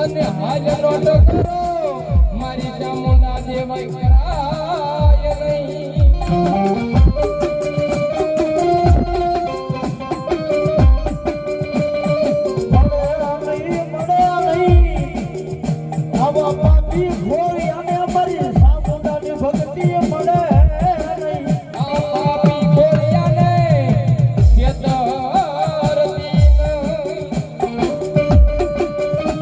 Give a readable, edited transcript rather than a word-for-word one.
અને હાલ લોટ કરો મારી ચામુંડા દેવાય કરાય નહીં મળે નહીં આવા પાપી